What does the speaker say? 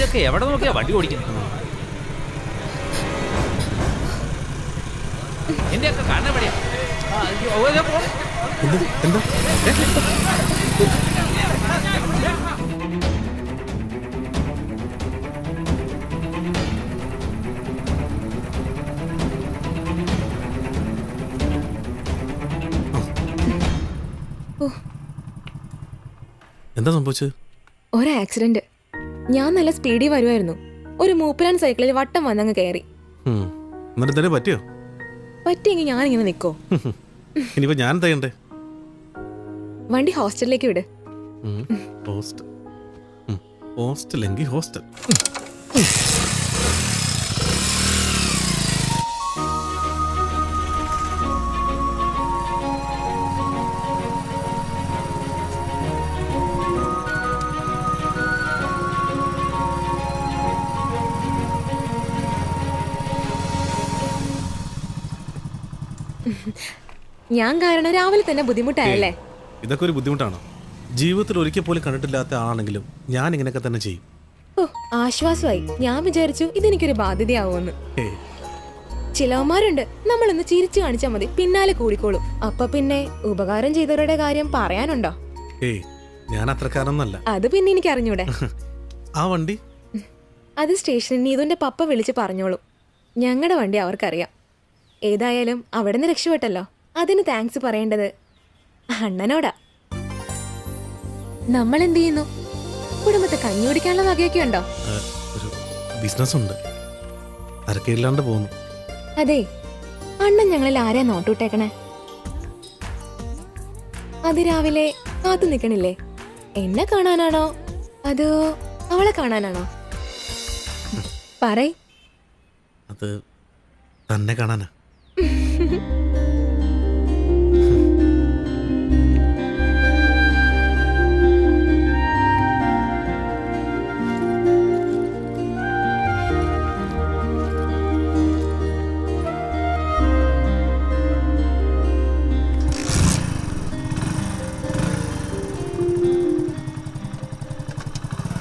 നീയൊക്കെ എവിടെ നോക്കിയാ വണ്ടി ഓടിക്കുന്നത്? എന്റെയൊക്കെ കണ്ണെവിടെയാ? എന്താ സംഭവിച്ചത്? ഒരു ആക്സിഡന്റ്. ഞാൻ നല്ല സ്പീഡിൽ വരുമായിരുന്നു. ഒരു മൂപ്പരാൻ സൈക്കിളിൽ വട്ടം വന്നങ്ങ് കയറി. എന്നിട്ട് എന്തെങ്കിലും പറ്റിയോ? പറ്റിയെങ്കിൽ ഞാനിങ്ങനെ നിൽക്കോ? ഇനിയിപ്പോ ഞാൻ എന്താ ചെയ്യണ്ടേ? വണ്ടി ഹോസ്റ്റലിലേക്ക് വിട്. ഹോസ്റ്റലെങ്കിൽ ഹോസ്റ്റൽ. ഞാൻ കാരണം രാവിലെ തന്നെ ബുദ്ധിമുട്ടായല്ലേ? ഇതൊക്കെ ഒരു ബുദ്ധിമുട്ടാണോ? ജീവിതത്തിൽ ഒരിക്കൽ പോലും കണ്ടിട്ടില്ലാത്ത ആളാണെങ്കിലും ഞാൻ ഇങ്ങനെയൊക്കെ തന്നെ ചെയ്യും. ഓ, ആശ്വാസമായി. ഞാൻ വിചാരിച്ചു ഇതെനിക്കൊരു ബാധ്യതയാവുമെന്ന്. ചിലവന്മാരുണ്ട്, നമ്മളൊന്ന് ചിരിച്ചു കാണിച്ചാൽ മതി, പിന്നാലെ കൂടിക്കോളും. അപ്പൊ പിന്നെ ഉപകാരം ചെയ്തവരുടെ കാര്യം പറയാനുണ്ടോ? ഞാൻ അത്രക്കാരൊന്നല്ല. അത് പിന്നെ എനിക്ക് അറിഞ്ഞൂടെ. ആ വണ്ടി അത് സ്റ്റേഷനിൽ നീതുന്റെ പപ്പ വിളിച്ച് പറഞ്ഞോളൂ. ഞങ്ങളുടെ വണ്ടി അവർക്കറിയാം. ഏതായാലും അവിടെ നിന്ന് രക്ഷപ്പെട്ടല്ലോ. അതിന് താങ്ക്സ് പറയേണ്ടത് അണ്ണനോടാ. നമ്മൾ എന്ത് ചെയ്യുന്നു? കുടുംബത്തെ കഞ്ഞി കുടിക്കാനുള്ള വകയൊക്കെ ഉണ്ടോ? ഒരു ബിസിനസ് ഉണ്ട്, തരക്കേടില്ലാണ്ട് പോകുന്നു. അതെ, അണ്ണൻ ഞങ്ങളിൽ ആരെയാ നോട്ടൂട്ടേക്കണേ? അതിരാവിലെ കാത്തു നിൽക്കണില്ലേ? എന്നെ കാണാനാണോ അതോ അവളെ കാണാനാണോ? പറയ്. അത് തന്നെ കാണാനാ.